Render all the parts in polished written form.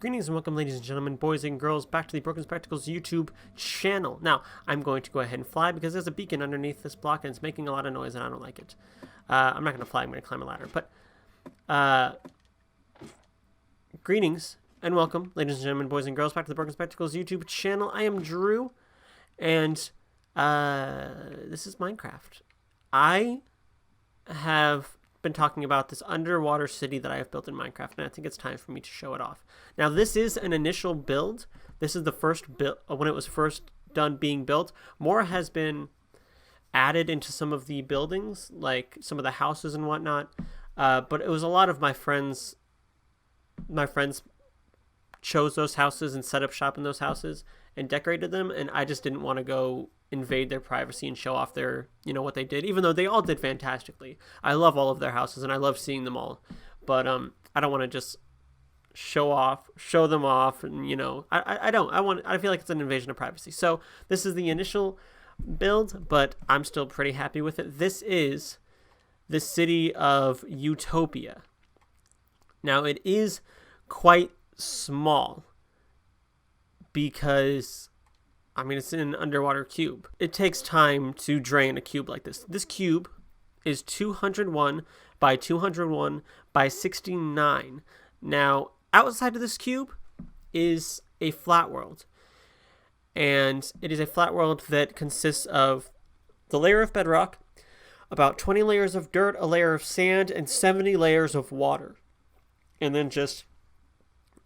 Greetings and welcome, ladies and gentlemen, boys and girls, back to the Broken Spectacles YouTube channel. Now, I'm going to go ahead and fly because there's a beacon underneath this block and it's making a lot of noise and I don't like it. I'm not going to fly, I'm going to climb a ladder. But, greetings and welcome, ladies and gentlemen, boys and girls, back to the Broken Spectacles YouTube channel. I am Drew, and this is Minecraft. I have been talking about this underwater city that I have built in Minecraft, and I think it's time for me to show it off. Now, this is an initial build. This is the first build when it was first done being built. More has been added into some of the buildings, like some of the houses and whatnot. But it was a lot of my friends. My friends chose those houses and set up shop in those houses and decorated them, and I just didn't want to go invade their privacy and show off their, what they did, even though they all did fantastically. I love all of their houses and I love seeing them all, but I don't want to just show them off, and I feel like it's an invasion of privacy. So this is the initial build, but I'm still pretty happy with it. This is the city of Utopia. Now, it is quite small because it's in an underwater cube. It takes time to drain a cube like this. This cube is 201 by 201 by 69. Now, outside of this cube is a flat world. And it is a flat world that consists of the layer of bedrock, about 20 layers of dirt, a layer of sand, and 70 layers of water. And then just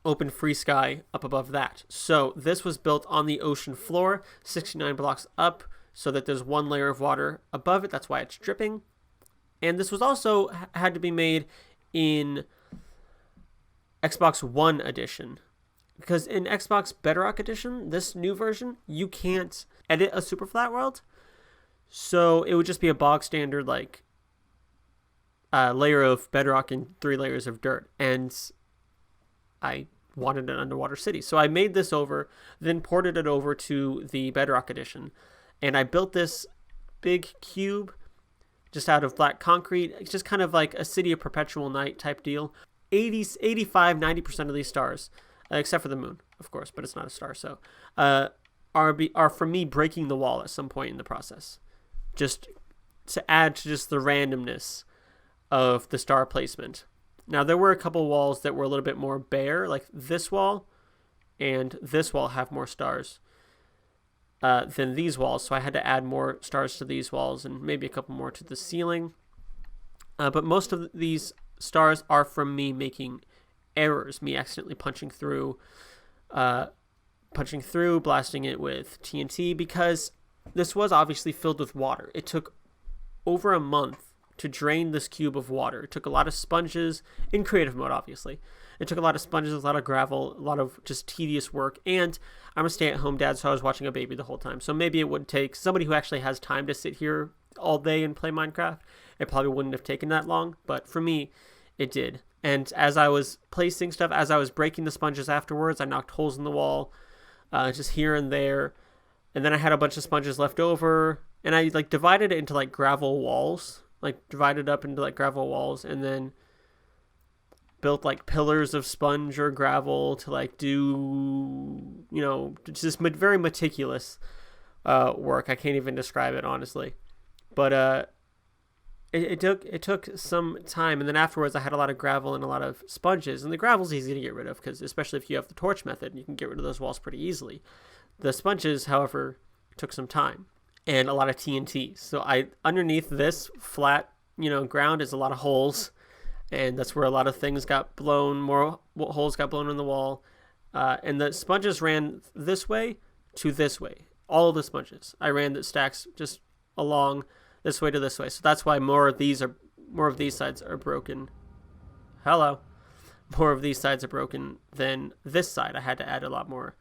open free sky up above that. So this was built on the ocean floor, 69 blocks up, so that there's one layer of water above it. That's why it's dripping. And this was also had to be made in Xbox One edition, because in Xbox Bedrock edition, this new version, you can't edit a super flat world. So it would just be a bog standard layer of bedrock and 3 layers of dirt. And I wanted an underwater city. So I made this over, then ported it over to the Bedrock edition. And I built this big cube just out of black concrete. It's just kind of like a city of perpetual night type deal. 85, 90% of these stars, except for the moon, of course, but it's not a star. So are for me breaking the wall at some point in the process. Just to add to just the randomness of the star placement. Now, there were a couple walls that were a little bit more bare, like this wall and this wall have more stars than these walls, so I had to add more stars to these walls and maybe a couple more to the ceiling. But most of these stars are from me making errors, me accidentally punching through, blasting it with TNT, because this was obviously filled with water. It took over a month to drain this cube of water. It took a lot of sponges, in creative mode obviously. It took a lot of sponges, a lot of gravel, a lot of just tedious work, and I'm a stay-at-home dad, so I was watching a baby the whole time. So maybe it would take somebody who actually has time to sit here all day and play Minecraft. It probably wouldn't have taken that long, but for me, it did. And as I was placing stuff, as I was breaking the sponges afterwards, I knocked holes in the wall, just here and there, and then I had a bunch of sponges left over, and I divided it into gravel walls, divided up into gravel walls, and then built pillars of sponge or gravel to do, just very meticulous work. I can't even describe it, honestly. But it took some time, and then afterwards I had a lot of gravel and a lot of sponges, and the gravel's easy to get rid of, because especially if you have the torch method, you can get rid of those walls pretty easily. The sponges, however, took some time and a lot of TNT. So underneath this flat, ground is a lot of holes, and that's where a lot of things got blown. More holes got blown in the wall, and the sponges ran this way to this way. All of the sponges, I ran the stacks just along this way to this way. So that's why more of these sides are broken. Hello, more of these sides are broken than this side. I had to add a lot more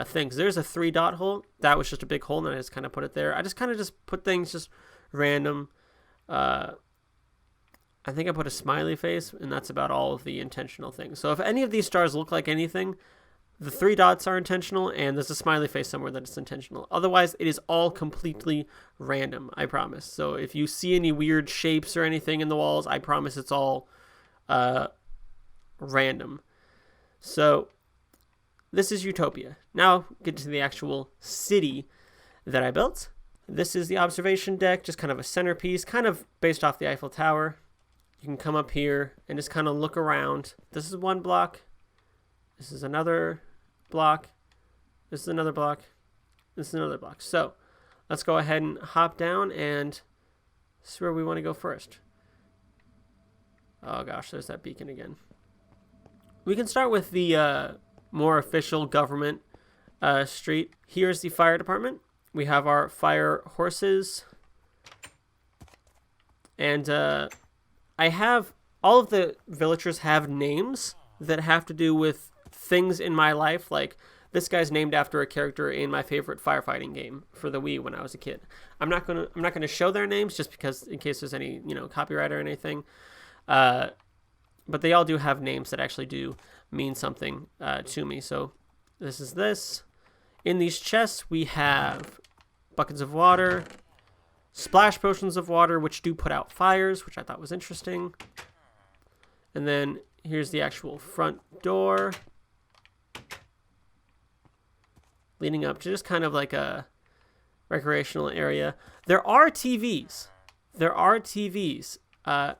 things. There's a 3-dot hole. That was just a big hole, and I just kind of put it there. I just kind of put things just random. I think I put a smiley face, and that's about all of the intentional things. So if any of these stars look like anything, the 3 dots are intentional, and there's a smiley face somewhere that is intentional. Otherwise, it is all completely random, I promise. So if you see any weird shapes or anything in the walls, I promise it's all random. So this is Utopia. Now get to the actual city that I built. This is the observation deck, just kind of a centerpiece, kind of based off the Eiffel Tower. You can come up here and just kind of look around. This is one block. This is another block. This is another block. This is another block. So let's go ahead and hop down and see where we want to go first. Oh gosh, there's that beacon again. We can start with the more official government street. Here's the fire department. We have our fire horses. And I have, all of the villagers have names that have to do with things in my life. Like this guy's named after a character in my favorite firefighting game for the Wii when I was a kid. I'm not gonna show their names just because in case there's any, copyright or anything. But they all do have names that actually do mean something to me. So this is this. In these chests, we have buckets of water, splash potions of water, which do put out fires, which I thought was interesting. And then here's the actual front door, leading up to just kind of like a recreational area. There are TVs. The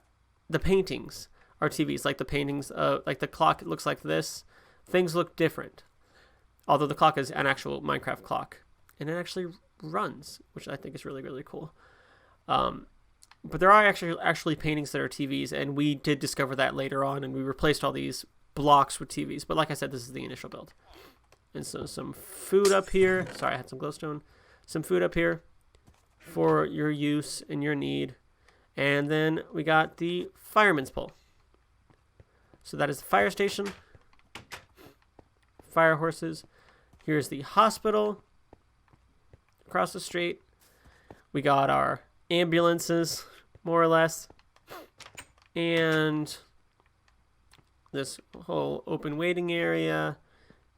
paintings are TVs, like the paintings, like the clock, it looks like this. Things look different. Although the clock is an actual Minecraft clock. And it actually runs, which I think is really, really cool. But there are actually paintings that are TVs, and we did discover that later on, and we replaced all these blocks with TVs. But like I said, this is the initial build. And so some food up here. Sorry, I had some glowstone. Some food up here for your use and your need. And then we got the fireman's pole. So that is the fire station. Fire horses. Here's the hospital. Across the street. We got our ambulances, more or less. And this whole open waiting area.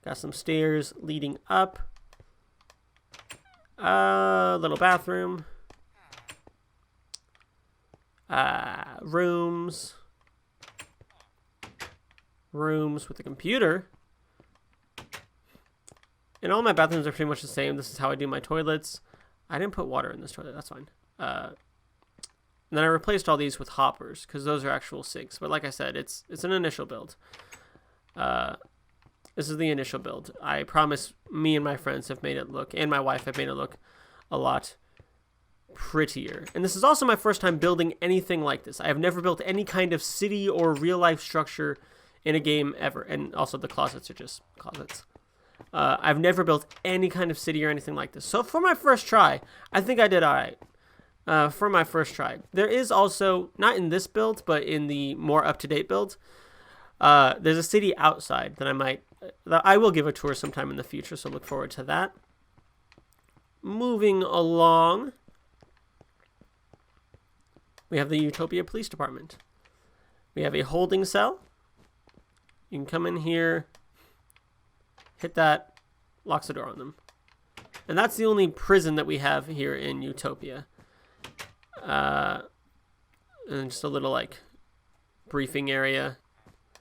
Got some stairs leading up. A little bathroom. Rooms with a computer. And all my bathrooms are pretty much the same. This is how I do my toilets. I didn't put water in this toilet. That's fine. And then I replaced all these with hoppers because those are actual sinks. But like I said, it's an initial build. This is the initial build. I promise me and my friends have made it look, and my wife have made it look a lot prettier. And this is also my first time building anything like this. I have never built any kind of city or real life structure in a game ever. And also the closets are just closets. I've never built any kind of city or anything like this. So for my first try, I think I did all right. For my first try. There is also, not in this build, but in the more up-to-date build, there's a city outside that I will give a tour sometime in the future, so look forward to that. Moving along, we have the Utopia Police Department. We have a holding cell. You can come in here, hit that, locks the door on them. And that's the only prison that we have here in Utopia. And just a little, like, briefing area.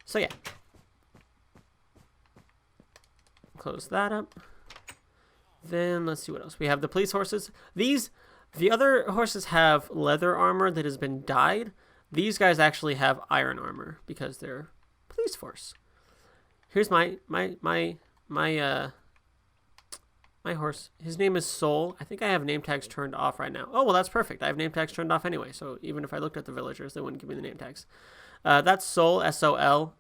So, yeah. Close that up. Then, let's see what else. We have the police horses. The other horses have leather armor that has been dyed. These guys actually have iron armor because they're police force. Here's my horse. His name is Soul. I think I have name tags turned off right now. Oh, well, that's perfect. I have name tags turned off anyway, so even if I looked at the villagers, they wouldn't give me the name tags. That's Sol, S-O-L.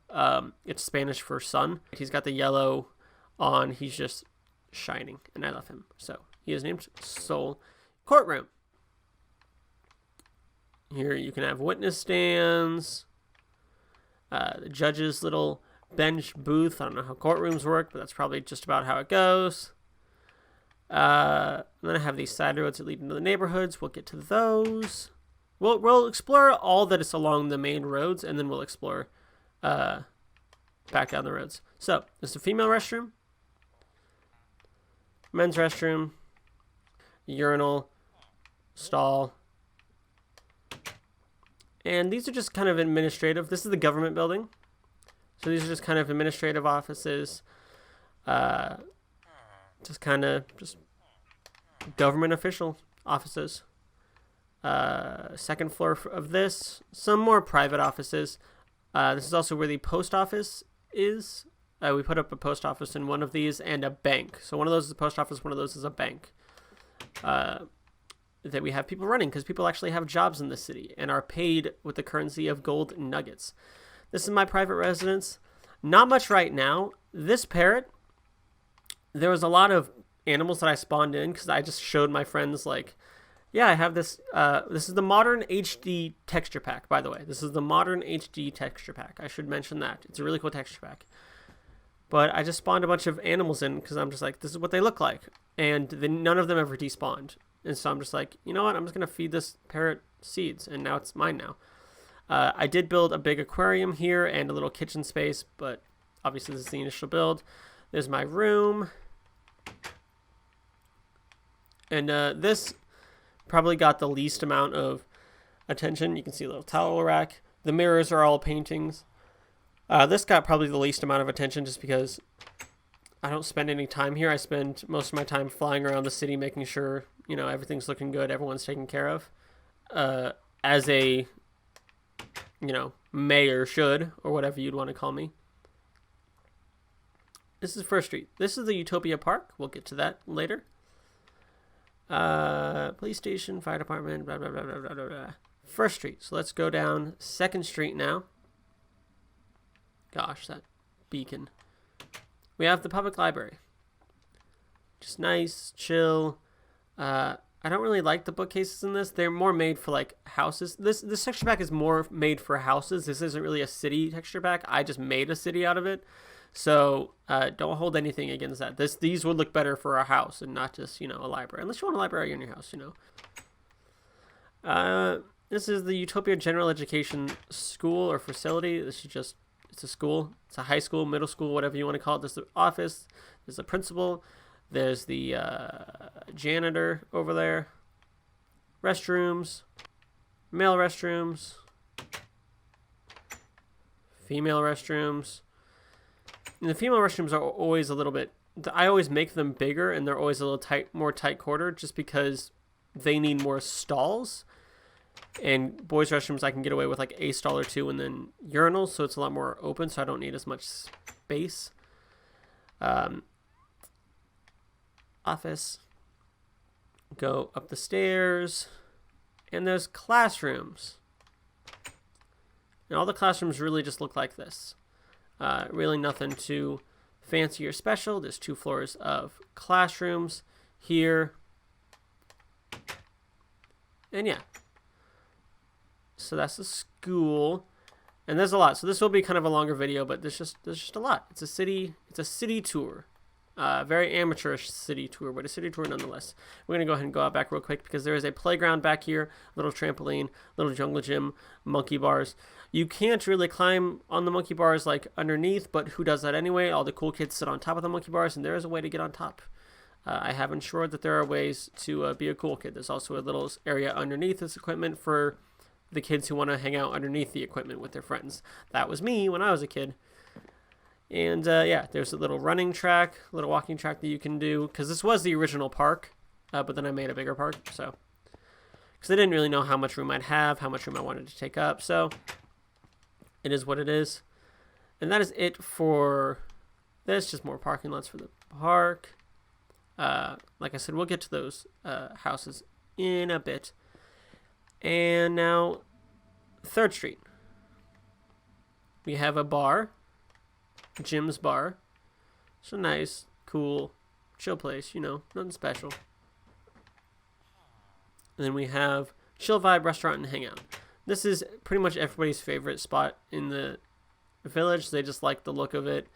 It's Spanish for sun. He's got the yellow on. He's just shining, and I love him. So he is named Sol. Courtroom. Here you can have witness stands. The judge's little bench booth. I don't know how courtrooms work, but that's probably just about how it goes. And then I have these side roads that lead into the neighborhoods. We'll get to those. We'll explore all that is along the main roads, and then we'll explore back down the roads. So, there's a female restroom, men's restroom, urinal, stall, and these are just kind of administrative. This is the government building. So these are just kind of administrative offices. Uh, just kind of just government official offices. Second floor of this, some more private offices. This is also where the post office is. We put up a post office in one of these and a bank. So one of those is a post office, one of those is a bank. That we have people running because people actually have jobs in the city and are paid with the currency of gold nuggets. This is my private residence. Not much right now. This parrot, there was a lot of animals that I spawned in because I just showed my friends, like, yeah, I have this. This is the modern HD texture pack, by the way. This is the modern HD texture pack. I should mention that. It's a really cool texture pack. But I just spawned a bunch of animals in because I'm just like, this is what they look like. And then none of them ever despawned. And so I'm just like, you know what? I'm just going to feed this parrot seeds. And now it's mine now. I did build a big aquarium here and a little kitchen space. But obviously this is the initial build. There's my room. And this probably got the least amount of attention. You can see a little towel rack. The mirrors are all paintings. This got probably the least amount of attention just because I don't spend any time here. I spend most of my time flying around the city making sure, you know, everything's looking good, everyone's taken care of. As a, you know, mayor should, or whatever you'd want to call me. This is First Street. This is the Utopia Park. We'll get to that later. Police station, fire department, blah, blah, blah, blah, blah, blah. First Street. So let's go down 2nd Street now. Gosh, that beacon. We have the public library. Just nice, chill. I don't really like the bookcases in this. They're more made for like houses. This texture pack is more made for houses. This isn't really a city texture pack. I just made a city out of it. So don't hold anything against that. These would look better for a house and not just, you know, a library. Unless you want a library in your house, you know. This is the Utopia General Education School or Facility. This is just, it's a school. It's a high school, middle school, whatever you want to call it. There's the office. There's the principal. There's the janitor over there. Restrooms. Male restrooms. Female restrooms. And the female restrooms are always a little bit, I always make them bigger and they're always a little more tight quartered just because they need more stalls. And boys' restrooms, I can get away with like a stall or two and then urinals, so it's a lot more open, so I don't need as much space. Office. Go up the stairs. And there's classrooms. And all the classrooms really just look like this. Really nothing too fancy or special. There's 2 floors of classrooms here. And yeah. So that's the school. And there's a lot. So this will be kind of a longer video, but there's just a lot. It's a city tour. Very amateurish city tour, but a city tour nonetheless. We're going to go ahead and go out back real quick because there is a playground back here, little trampoline, little jungle gym, monkey bars. You can't really climb on the monkey bars like underneath, but who does that anyway? All the cool kids sit on top of the monkey bars, and there is a way to get on top. I have ensured that there are ways to be a cool kid. There's also a little area underneath this equipment for the kids who want to hang out underneath the equipment with their friends. That was me when I was a kid. And yeah, there's a little running track, a little walking track that you can do, because this was the original park, but then I made a bigger park, so. Because I didn't really know how much room I'd have, how much room I wanted to take up, so it is what it is. And that is it for this, just more parking lots for the park. Like I said, we'll get to those houses in a bit. And now, 3rd Street. We have a bar. Jim's Bar. It's a nice, cool, chill place, you know, nothing special. And then we have Chill Vibe Restaurant and Hangout. This is pretty much everybody's favorite spot in the village. They just like the look of it.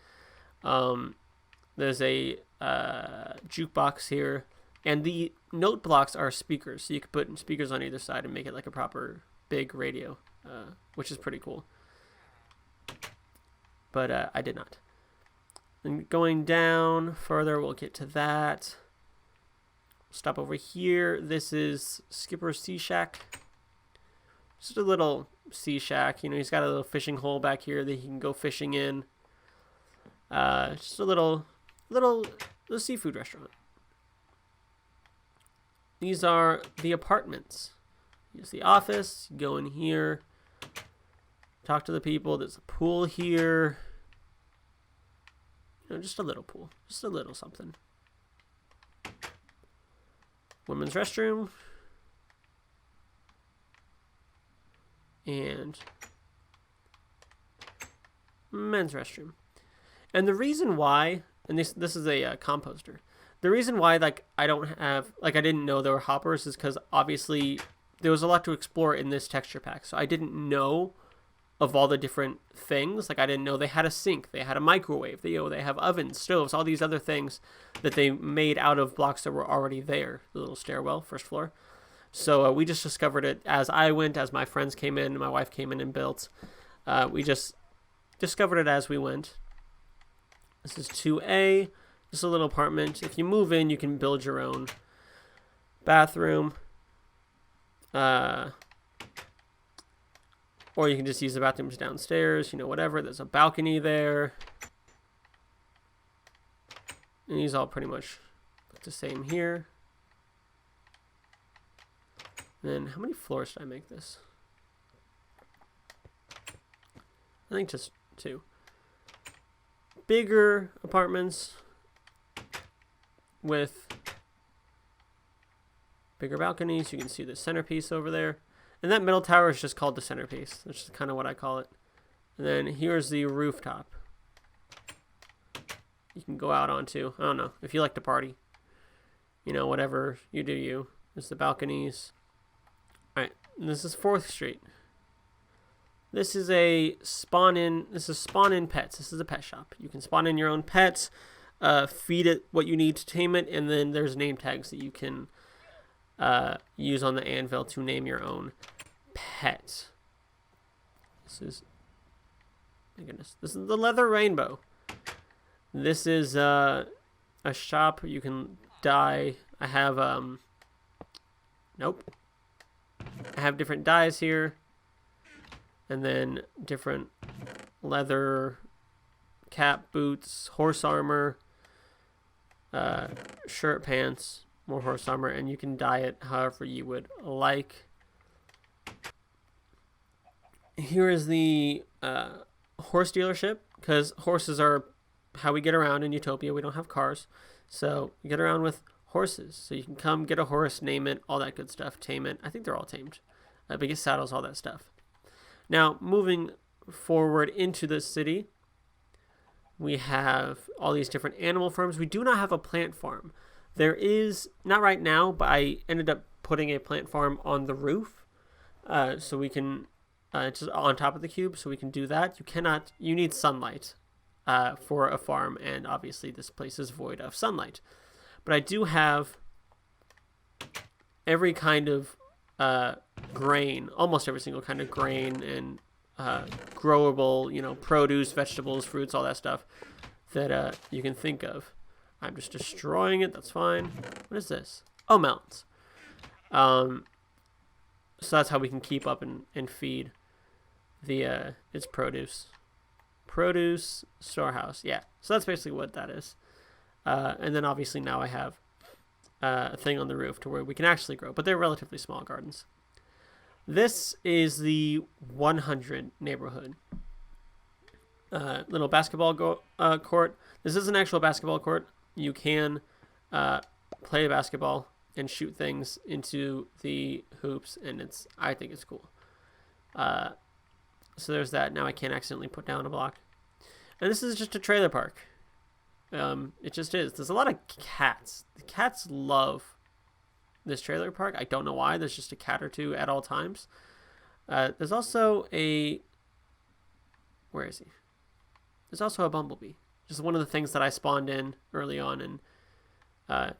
There's a jukebox here. And the note blocks are speakers. So you can put speakers on either side and make it like a proper big radio, which is pretty cool. But I did not. And going down further, we'll get to that. Stop over here. This is Skipper's Sea Shack. Just a little sea shack. You know, he's got a little fishing hole back here that he can go fishing in. Just a little little seafood restaurant. These are the apartments. Here's the office. Go in here. Talk to the people. There's a pool here. You know, just a little pool. Just a little something. Women's restroom. And men's restroom. And the reason why, and this is a composter. The reason why I didn't know there were hoppers is because obviously there was a lot to explore in this texture pack. So I didn't know of all the different things. I didn't know they had a sink, they had a microwave, they have ovens, stoves, all these other things that they made out of blocks that were already there. The little stairwell, first floor. So we just discovered it as I went, as my friends came in, my wife came in and built. We just discovered it as we went. This is 2A, just a little apartment. If you move in, you can build your own bathroom. Or you can just use the bathrooms downstairs, whatever. There's a balcony there. And these all pretty much look the same here. Then how many floors did I make this? I think just 2. Bigger apartments with bigger balconies. You can see the centerpiece over there. And that middle tower is just called the centerpiece. That's just kind of what I call it. And then here's the rooftop. You can go out onto, I don't know, if you like to party. Whatever you do you. There's the balconies. Alright, this is 4th Street. This is spawn in pets. This is a pet shop. You can spawn in your own pets, feed it what you need to tame it, and then there's name tags that you can use on the anvil to name your own pet. My goodness, this is the Leather Rainbow. This is a shop. You can dye. I have nope. I have different dyes here, and then different leather cap, boots, horse armor, shirt, pants, more horse armor, and you can dye it however you would like. Here is the horse dealership, because horses are how we get around in Utopia. We don't have cars, so you get around with horses. So you can come get a horse, name it, all that good stuff, tame it. I think they're all tamed. Biggest saddles, all that stuff. Now, moving forward into the city, we have all these different animal farms. We do not have a plant farm. There is, not right now, but I ended up putting a plant farm on the roof. So we can, just on top of the cube, so we can do that. You need sunlight for a farm, and obviously this place is void of sunlight. But I do have every kind of grain, almost every single kind of grain and growable, produce, vegetables, fruits, all that stuff that you can think of. I'm just destroying it. That's fine. What is this? Oh, melons. So that's how we can keep up and feed the its produce. Produce storehouse. Yeah. So that's basically what that is. And then obviously now I have a thing on the roof to where we can actually grow, but they're relatively small gardens. This is the 100 neighborhood. Little basketball court. This is an actual basketball court. You can play basketball and shoot things into the hoops, and I think it's cool. So there's that. Now I can't accidentally put down a block. And this is just a trailer park. It just is. There's a lot of cats. The cats love this trailer park. I don't know why. There's just a cat or two at all times. There's also where is he? There's also a bumblebee. Just one of the things that I spawned in early on, and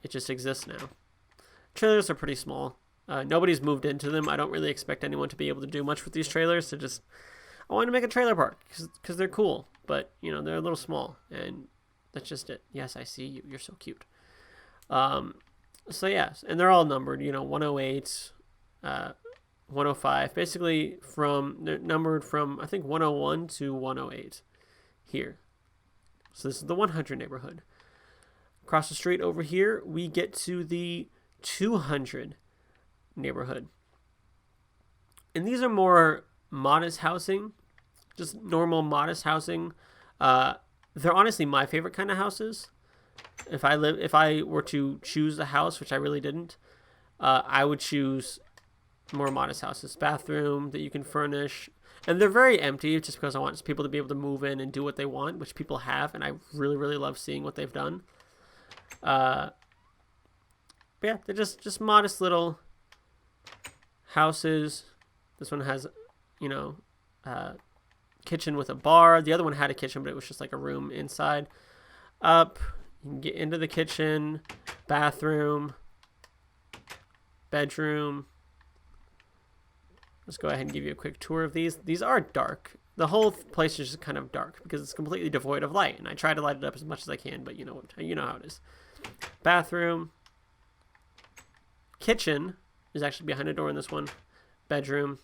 it just exists now. Trailers are pretty small. Nobody's moved into them. I don't really expect anyone to be able to do much with these trailers. So I want to make a trailer park because they're cool, but they're a little small, and that's just it. Yes, I see you. You're so cute. So yes, and they're all numbered. 108, 105. Basically, they're numbered from I think 101 to 108 here. So this is the 100 neighborhood. Across the street over here, we get to the 200 neighborhood. And these are more modest housing, just normal modest housing. They're honestly my favorite kind of houses. If I were to choose a house, which I really didn't, I would choose more modest houses. Bathroom that you can furnish. And they're very empty just because I want people to be able to move in and do what they want, which people have. And I really, really love seeing what they've done. But yeah, they're just modest little houses. This one has, kitchen with a bar. The other one had a kitchen, but it was just like a room inside. Up, you can get into the kitchen, bathroom, bedroom. Let's go ahead and give you a quick tour of these. These are dark. The whole place is just kind of dark because it's completely devoid of light, and I try to light it up as much as I can, but you know how it is. Bathroom, kitchen is actually behind a door in this one. Bedroom,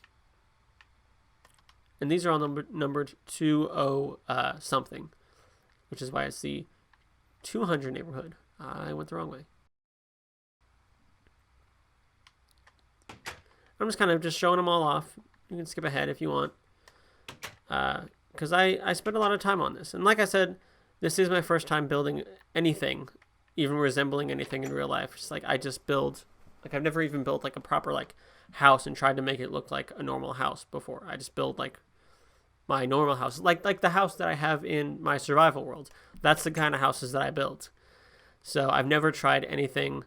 and these are all numbered 20 something, which is why it's the 200 neighborhood. I went the wrong way. I'm just kind of just showing them all off. You can skip ahead if you want. Because I spent a lot of time on this. And like I said, this is my first time building anything, even resembling anything in real life. It's like I just build, like I've never even built like a proper like house and tried to make it look like a normal house before. I just build like my normal house. Like the house that I have in my survival world. That's the kind of houses that I build. So I've never tried anything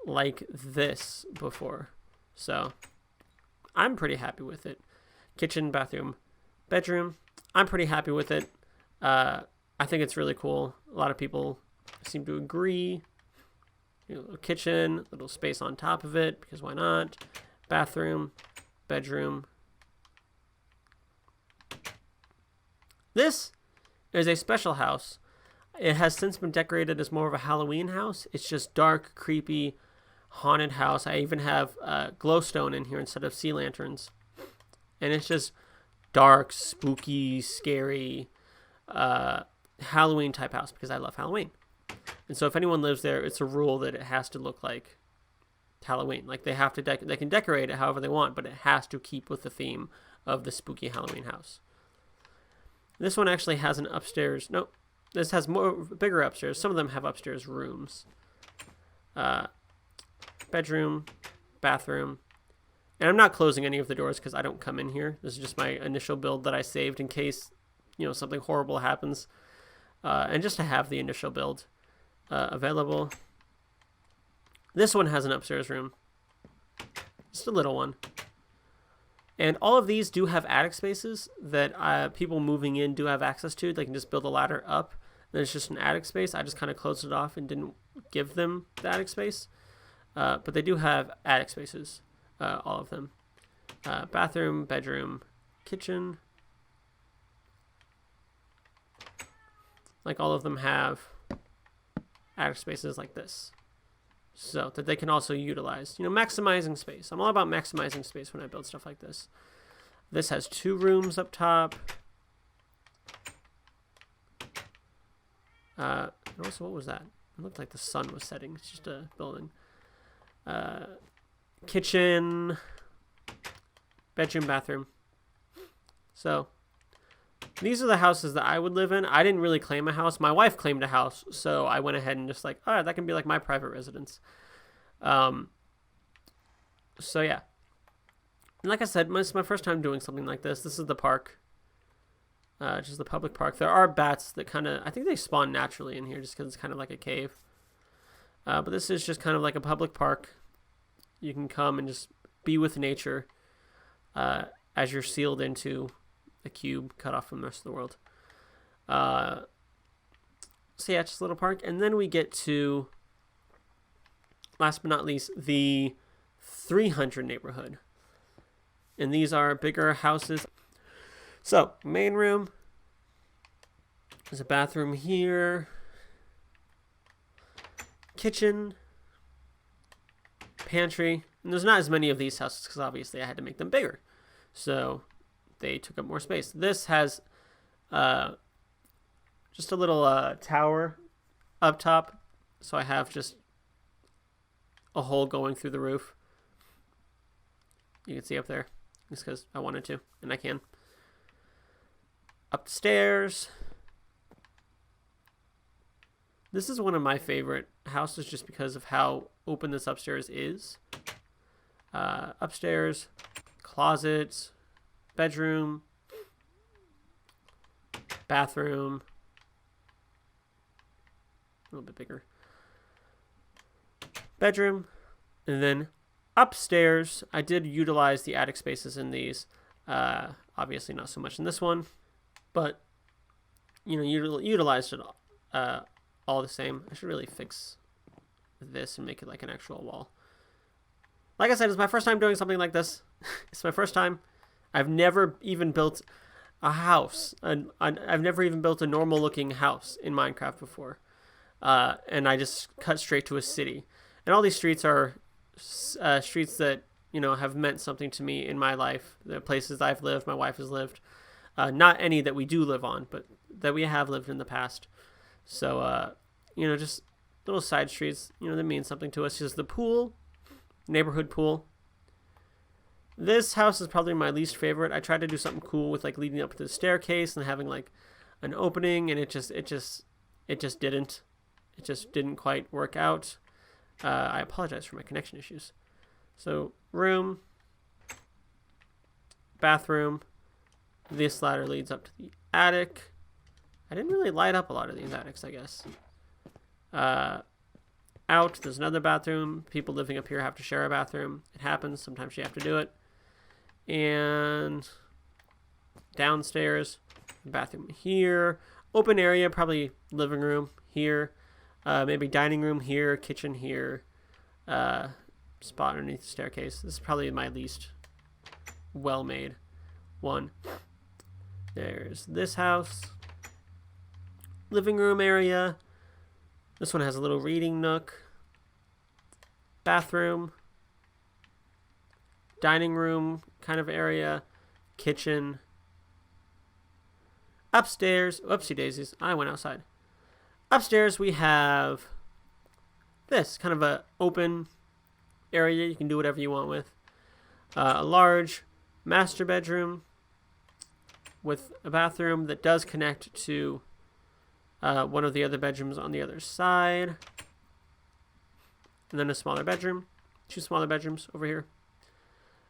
like this before. So I'm pretty happy with it. Kitchen, bathroom, bedroom. I'm pretty happy with it. I think it's really cool. A lot of people seem to agree. Little kitchen, little space on top of it, because why not? Bathroom, bedroom. This is a special house. It has since been decorated as more of a Halloween house. It's just dark, creepy, haunted house. I even have glowstone in here instead of sea lanterns. And it's just dark, spooky, scary, Halloween type house because I love Halloween. And so if anyone lives there, it's a rule that it has to look like Halloween. Like they have to they can decorate it however they want, but it has to keep with the theme of the spooky Halloween house. This one actually has an upstairs. Nope. This has bigger upstairs. Some of them have upstairs rooms. Bedroom, bathroom. And I'm not closing any of the doors because I don't come in here. This is just my initial build that I saved in case, something horrible happens. And just to have the initial build available. This one has an upstairs room. Just a little one. And all of these do have attic spaces that people moving in do have access to. They can just build a ladder up. Then it's just an attic space. I just kind of closed it off and didn't give them the attic space. But they do have attic spaces, all of them. Bathroom, bedroom, kitchen. Like all of them have attic spaces like this. So that they can also utilize, maximizing space. I'm all about maximizing space when I build stuff like this. This has 2 rooms up top. And also, what was that? It looked like the sun was setting. It's just a building. Kitchen, bedroom, bathroom. So these are the houses that I would live in. I didn't really claim a house. My wife claimed a house, so I went ahead and just like, all right, that can be like my private residence. So yeah. And like I said, it's my first time doing something like this. This is the park. Just the public park. There are bats that I think they spawn naturally in here just because it's kind of like a cave. But this is just kind of like a public park. You can come and just be with nature as you're sealed into a cube cut off from the rest of the world. So yeah, just a little park. And then we get to, last but not least, the 300 neighborhood. And these are bigger houses. So, main room. There's a bathroom here. Kitchen. Pantry. And there's not as many of these houses because obviously I had to make them bigger. So they took up more space. This has just a little tower up top So I have just a hole going through the roof. You can see up there, just because I wanted to, and I can. Up the stairs. This is one of my favorite houses just because of how open this upstairs is. Upstairs, closet, bedroom, bathroom, a little bit bigger. Bedroom, and then upstairs, I did utilize the attic spaces in these. Obviously not so much in this one, but, you know, utilized it all the same. I should really fix this and make it like an actual wall. Like I said, it's my first time doing something like this. It's my first time. I've never even built a house. I've never even built a normal looking house in Minecraft before. And I just cut straight to a city. And all these streets are streets that, you know, have meant something to me in my life. The places I've lived, my wife has lived. Not any that we do live on, but that we have lived in the past. So, you know, just little side streets, you know, that mean something to us. Just the pool, neighborhood pool. This house is probably my least favorite. I tried to do something cool with like leading up to the staircase and having like an opening, and it just didn't. It just didn't quite work out. I apologize for my connection issues. So room, bathroom. This ladder leads up to the attic. I didn't really light up a lot of these attics, I guess. Out, there's another bathroom. People living up here have to share a bathroom. It happens. Sometimes you have to do it. And downstairs, bathroom here. Open area, probably living room here. Maybe dining room here, kitchen here. Spot underneath the staircase. This is probably my least well-made one. There's this house. Living room area. This one has a little reading nook. Bathroom. Dining room kind of area. Kitchen. Upstairs. Oopsie daisies. I went outside. Upstairs we have this kind of a open area you can do whatever you want with. A large master bedroom with a bathroom that does connect to one of the other bedrooms on the other side. And then a smaller bedroom. 2 smaller bedrooms over here.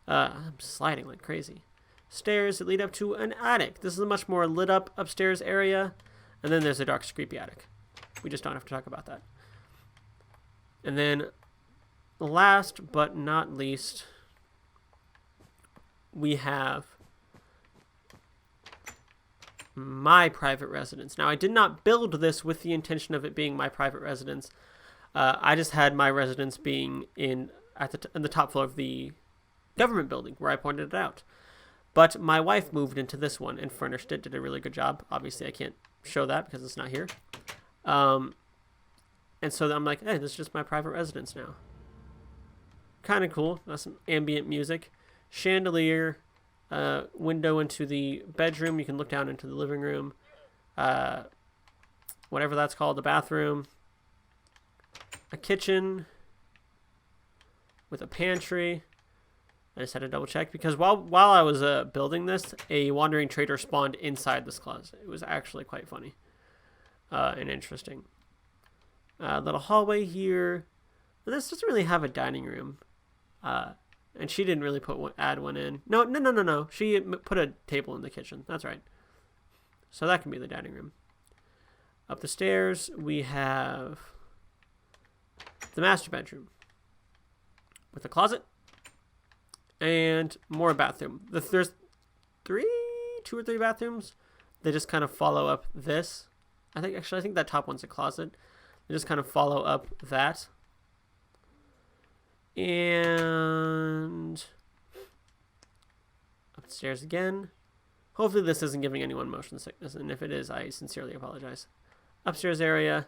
I'm sliding like crazy. Stairs that lead up to an attic. This is a much more lit up upstairs area. And then there's a dark, creepy attic. We just don't have to talk about that. And then last but not least, we have my private residence. Now, I did not build this with the intention of it being my private residence. I just had my residence being in the top floor of the government building where I pointed it out. But my wife moved into this one and furnished it, did a really good job. Obviously, I can't show that because it's not here. And so I'm like, hey, this is just my private residence now. Kind of cool. That's some ambient music. Chandelier. Window into the bedroom. You can look down into the living room. Whatever that's called. The bathroom. A kitchen. With a pantry. I just had to double check because while I was building this, a wandering trader spawned inside this closet. It was actually quite funny and interesting. Little hallway here. This doesn't really have a dining room, and she didn't really add one in. No. She put a table in the kitchen. That's right. So that can be the dining room. Up the stairs we have the master bedroom with a closet. And more bathroom. There's 2 or 3 bathrooms. They just kind of follow up this. I think that top one's a closet. They just kind of follow up that. And upstairs again. Hopefully this isn't giving anyone motion sickness. And if it is, I sincerely apologize. Upstairs area.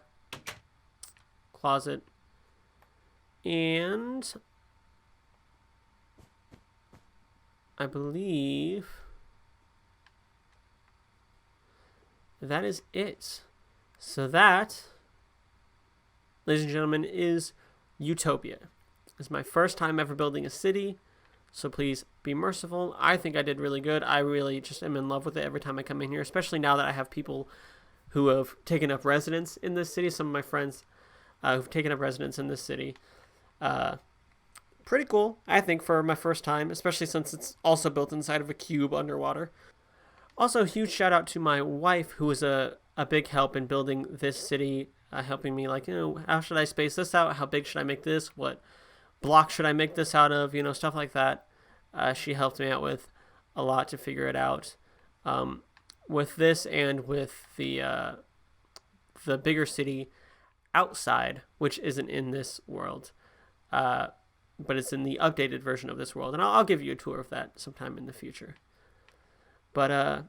Closet. And I believe that is it. So that ladies and gentlemen, is Utopia. It's my first time ever building a city, so please be merciful. I think I did really good. I really just am in love with it every time I come in here, especially now that I have people who have taken up residence in this city. Some of my friends who've taken up residence in this city. Pretty cool, I think, for my first time, especially since it's also built inside of a cube underwater. Also, huge shout out to my wife, who was a big help in building this city, helping me, like, how should I space this out? How big should I make this? What block should I make this out of? Stuff like that. She helped me out with a lot to figure it out. With this and with the bigger city outside, which isn't in this world, but it's in the updated version of this world, and I'll give you a tour of that sometime in the future. But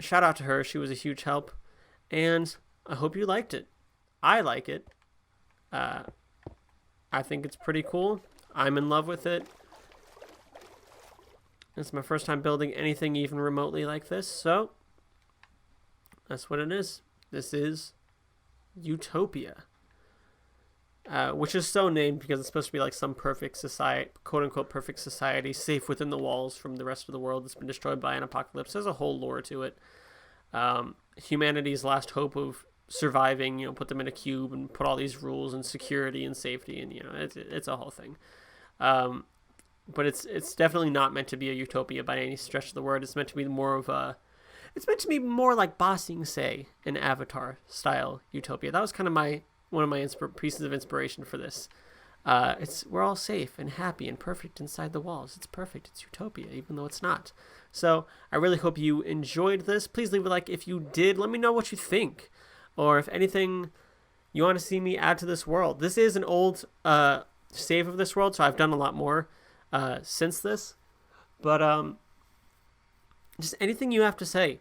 shout out to her. She was a huge help, and I hope you liked it. I like it. I think it's pretty cool. I'm in love with it. It's my first time building anything even remotely like this, so that's what it is. This is Utopia. Which is so named because it's supposed to be like some perfect society, quote-unquote perfect society, safe within the walls from the rest of the world that's been destroyed by an apocalypse. There's a whole lore to it. Humanity's last hope of surviving, put them in a cube and put all these rules and security and safety, and it's a whole thing. But it's definitely not meant to be a utopia by any stretch of the word. It's meant to be more of a... It's meant to be more like Ba Sing Se, an Avatar style utopia. That was kind of one of my pieces of inspiration for this. We're all safe and happy and perfect inside the walls. It's perfect. It's Utopia, even though it's not. So I really hope you enjoyed this. Please leave a like if you did. Let me know what you think, or if anything you want to see me add to this world. This is an old save of this world, so I've done a lot more since this. But just anything you have to say.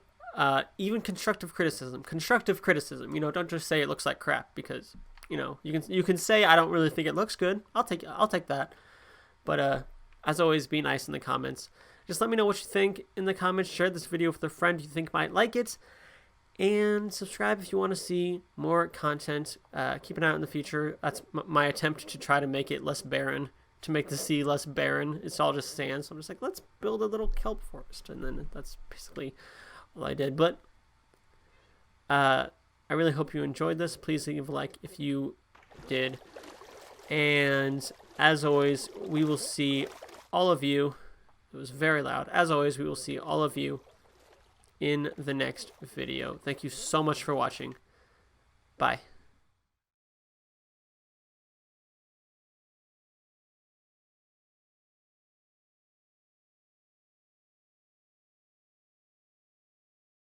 Even constructive criticism. Don't just say it looks like crap, because you can say I don't really think it looks good. I'll take that. But as always, be nice in the comments. Just let me know what you think in the comments. Share this video with a friend you think might like it, and subscribe if you want to see more content. Keep an eye out in the future. That's my attempt to try to make it less barren. To make the sea less barren. It's all just sand. So I'm just like, let's build a little kelp forest, and then that's basically all I did. But I really hope you enjoyed this. Please leave a like if you did. And as always, we will see all of you. It was very loud. As always, we will see all of you in the next video. Thank you so much for watching. Bye.